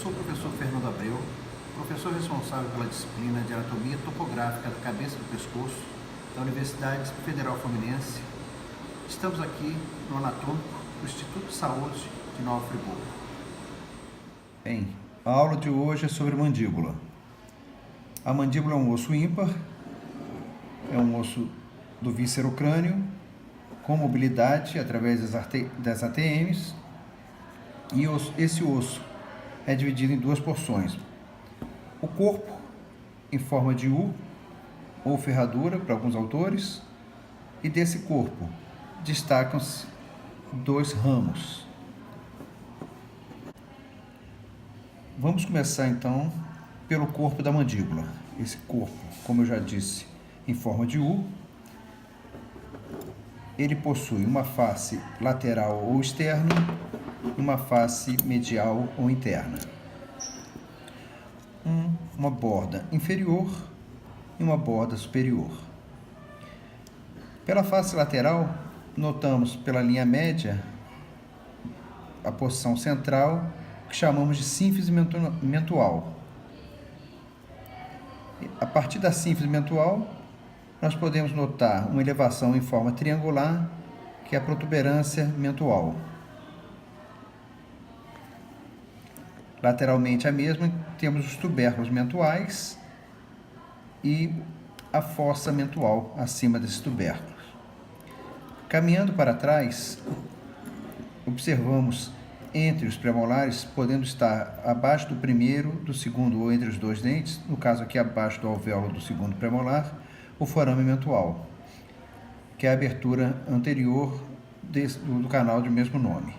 sou o professor Fernando Abreu, professor responsável pela disciplina de Anatomia Topográfica da Cabeça e do Pescoço da Universidade Federal Fluminense. Estamos aqui no Anatômico do Instituto de Saúde de Nova Friburgo. Bem, a aula de hoje é sobre mandíbula. A mandíbula é um osso ímpar, é um osso do víscerocrânio, com mobilidade através das ATMs, e esse osso é dividido em duas porções. O corpo, em forma de U ou ferradura, para alguns autores, e desse corpo destacam-se dois ramos. Vamos começar então pelo corpo da mandíbula. Esse corpo, como eu já disse, em forma de U, ele possui uma face lateral ou externa e uma face medial ou interna. Uma borda inferior e uma borda superior. Pela face lateral, notamos pela linha média a porção central, que chamamos de sínfise mentual. A partir da sínfise mentual, nós podemos notar uma elevação em forma triangular, que é a protuberância mentual. Lateralmente a mesma, temos os tubérculos mentuais e a fossa mentual acima desses tubérculos. Caminhando para trás, observamos entre os premolares, podendo estar abaixo do primeiro, do segundo ou entre os dois dentes, no caso aqui abaixo do alvéolo do segundo premolar, o forame mentual, que é a abertura anterior do canal de mesmo nome.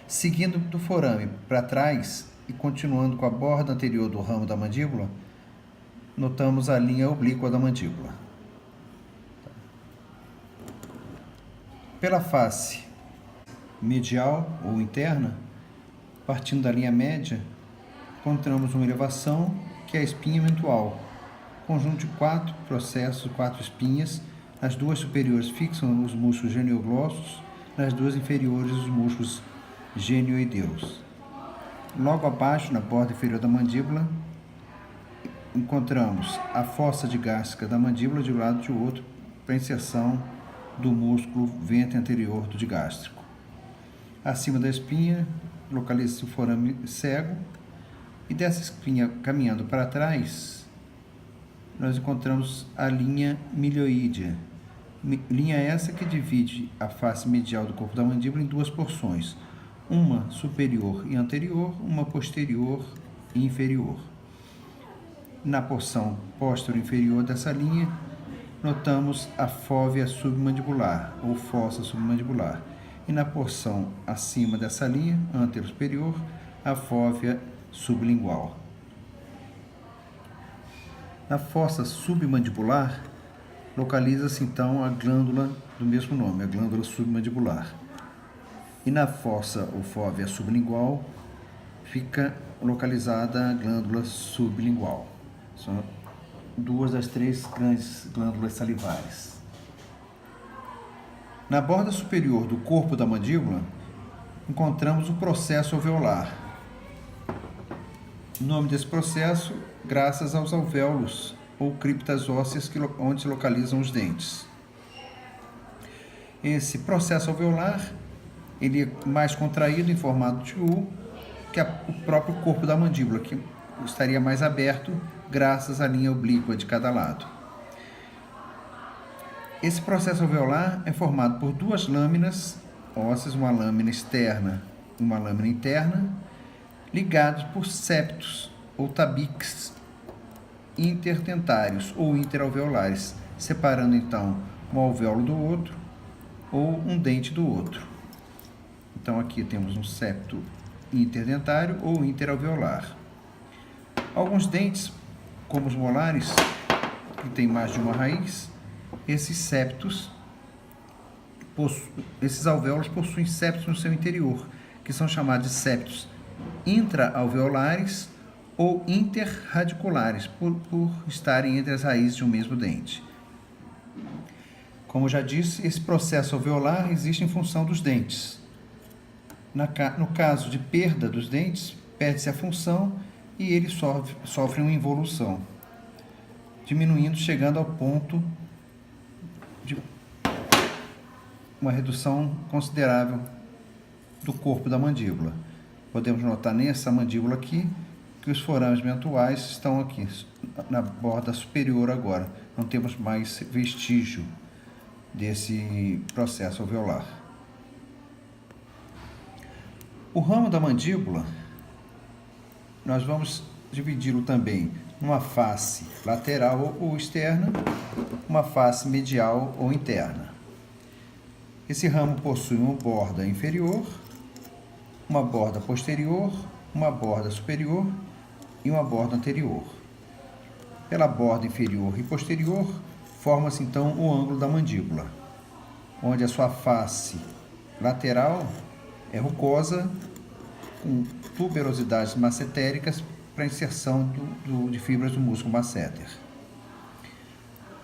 Seguindo do forame para trás e continuando com a borda anterior do ramo da mandíbula, notamos a linha oblíqua da mandíbula. Pela face medial ou interna, partindo da linha média, encontramos uma elevação que é a espinha mentual, conjunto de quatro processos, quatro espinhas. As duas superiores fixam os músculos genioglossos, nas duas inferiores os músculos genioideus. Logo abaixo, na borda inferior da mandíbula, encontramos a fossa digástrica da mandíbula de um lado e de outro, para inserção do músculo ventre anterior do digástrico. Acima da espinha, localiza-se o forame cego, e dessa espinha, caminhando para trás, nós encontramos a linha milioídea. Linha essa que divide a face medial do corpo da mandíbula em duas porções, uma superior e anterior, uma posterior e inferior. Na porção posterior inferior dessa linha, notamos a fóvea submandibular, ou fossa submandibular. E na porção acima dessa linha, anterior-superior, a fóvea sublingual. Na fossa submandibular, localiza-se então a glândula do mesmo nome, a glândula submandibular. E na fossa ou fóvea sublingual, fica localizada a glândula sublingual. São duas das três grandes glândulas salivares. Na borda superior do corpo da mandíbula, encontramos o processo alveolar. O nome desse processo, graças aos alvéolos ou criptas ósseas onde se localizam os dentes. Esse processo alveolar, ele é mais contraído em formato de U que o próprio corpo da mandíbula, que estaria mais aberto graças à linha oblíqua de cada lado. Esse processo alveolar é formado por duas lâminas ósseas, uma lâmina externa e uma lâmina interna, ligados por septos ou tabiques interdentários ou interalveolares, separando então um alvéolo do outro ou um dente do outro. Então aqui temos um septo interdentário ou interalveolar. Alguns dentes, como os molares, que têm mais de uma raiz, esses septos, esses alvéolos possuem septos no seu interior, que são chamados de septos intraalveolares ou interradiculares, por estarem entre as raízes de um mesmo dente. Como já disse, esse processo alveolar existe em função dos dentes. No caso de perda dos dentes, perde-se a função e ele sofre uma involução, diminuindo, chegando ao ponto de uma redução considerável do corpo da mandíbula. Podemos notar nessa mandíbula aqui que os forames mentuais estão aqui na borda superior agora. Não temos mais vestígio desse processo alveolar. O ramo da mandíbula, nós vamos dividi-lo também numa face lateral ou externa, uma face medial ou interna. Esse ramo possui uma borda inferior, uma borda posterior, uma borda superior e uma borda anterior. Pela borda inferior e posterior, forma-se então o ângulo da mandíbula, onde a sua face lateral é rugosa, com tuberosidades massetéricas para inserção de fibras do músculo masseter.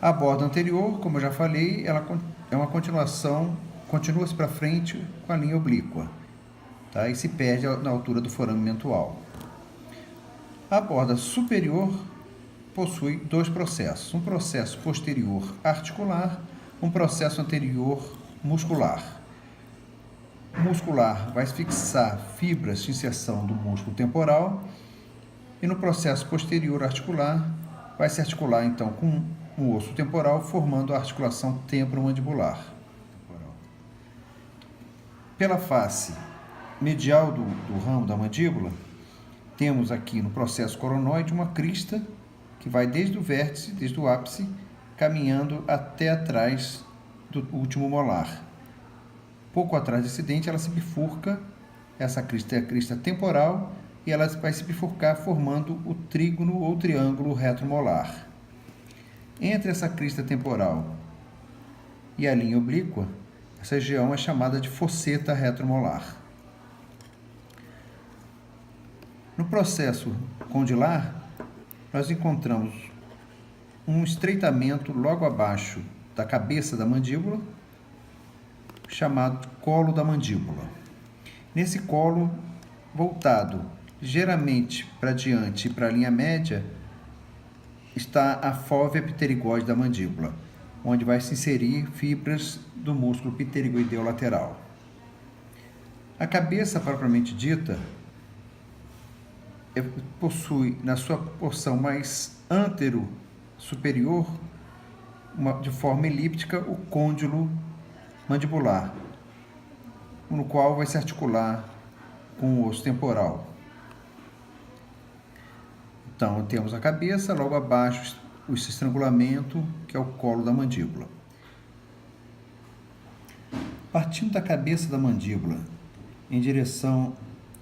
A borda anterior, como eu já falei, ela é uma continuação, continua-se para frente com a linha oblíqua, tá? E se perde na altura do forame mentual. A borda superior possui dois processos, um processo posterior articular, um processo anterior muscular. O muscular vai fixar fibras de inserção do músculo temporal e no processo posterior articular vai se articular então com o osso temporal, formando a articulação temporomandibular. Pela face medial do ramo da mandíbula, temos aqui no processo coronoide uma crista que vai desde o vértice, desde o ápice, caminhando até atrás do último molar. Pouco atrás desse dente, ela se bifurca, essa crista é a crista temporal, e ela vai se bifurcar formando o trígono ou triângulo retromolar. Entre essa crista temporal e a linha oblíqua, essa região é chamada de fosseta retromolar. No processo condilar, nós encontramos um estreitamento logo abaixo da cabeça da mandíbula, chamado colo da mandíbula. Nesse colo, voltado ligeiramente para diante e para a linha média, está a fóvea pterigóide da mandíbula, onde vai se inserir fibras do músculo pterigoideu lateral. A cabeça propriamente dita possui na sua porção mais antero-superior, de forma elíptica, o côndilo mandibular, no qual vai se articular com o osso temporal. Então, temos a cabeça, logo abaixo esse estrangulamento, que é o colo da mandíbula. Partindo da cabeça da mandíbula em direção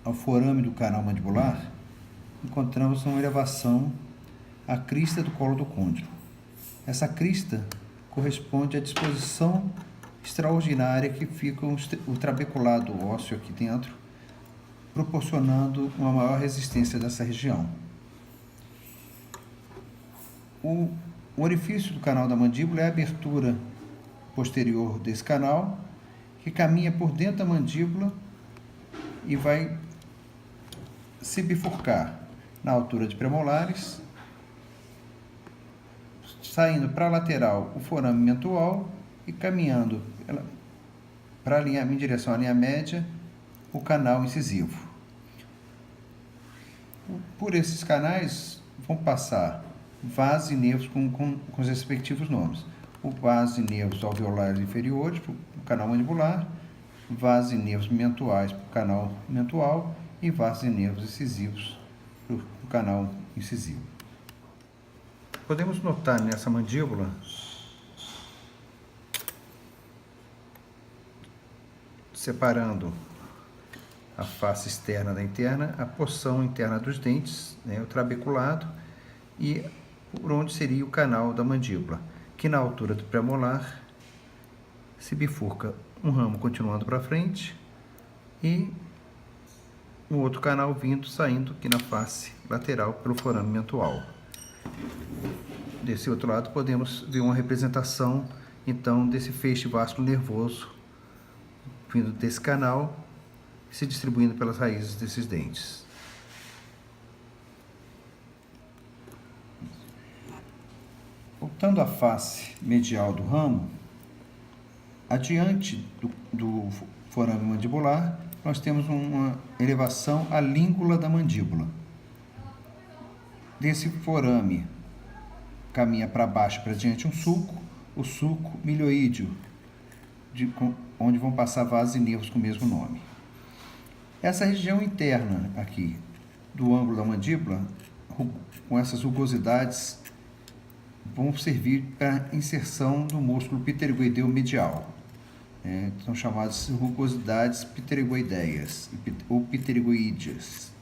ao forame do canal mandibular, encontramos uma elevação à crista do colo do côndilo. Essa crista corresponde à disposição extraordinária que fica o trabeculado ósseo aqui dentro, proporcionando uma maior resistência dessa região. O orifício do canal da mandíbula é a abertura posterior desse canal, que caminha por dentro da mandíbula e vai se bifurcar na altura de premolares, saindo para a lateral o forame mentual e caminhando em direção à linha média o canal incisivo. Por esses canais vão passar vasos e nervos com os respectivos nomes. O vaso e nervos alveolares inferiores para o canal mandibular, vasos e nervos mentuais para o canal mentual e vasos e nervos incisivos para o canal incisivo. Podemos notar nessa mandíbula separando a face externa da interna, a porção interna dos dentes, o trabeculado, e por onde seria o canal da mandíbula, que na altura do premolar se bifurca um ramo continuando para frente e um outro canal saindo aqui na face lateral pelo forame mentual. Desse outro lado podemos ver uma representação então desse feixe vasculo nervoso vindo desse canal, se distribuindo pelas raízes desses dentes. Voltando à face medial do ramo, adiante do forame mandibular, nós temos uma elevação à língula da mandíbula. Desse forame caminha para baixo, para diante o sulco milioídeo, onde vão passar vasos e nervos com o mesmo nome. Essa região interna aqui do ângulo da mandíbula, com essas rugosidades, vão servir para a inserção do músculo pterygoideu medial. São chamadas rugosidades pterygoideias ou pterygoídeas.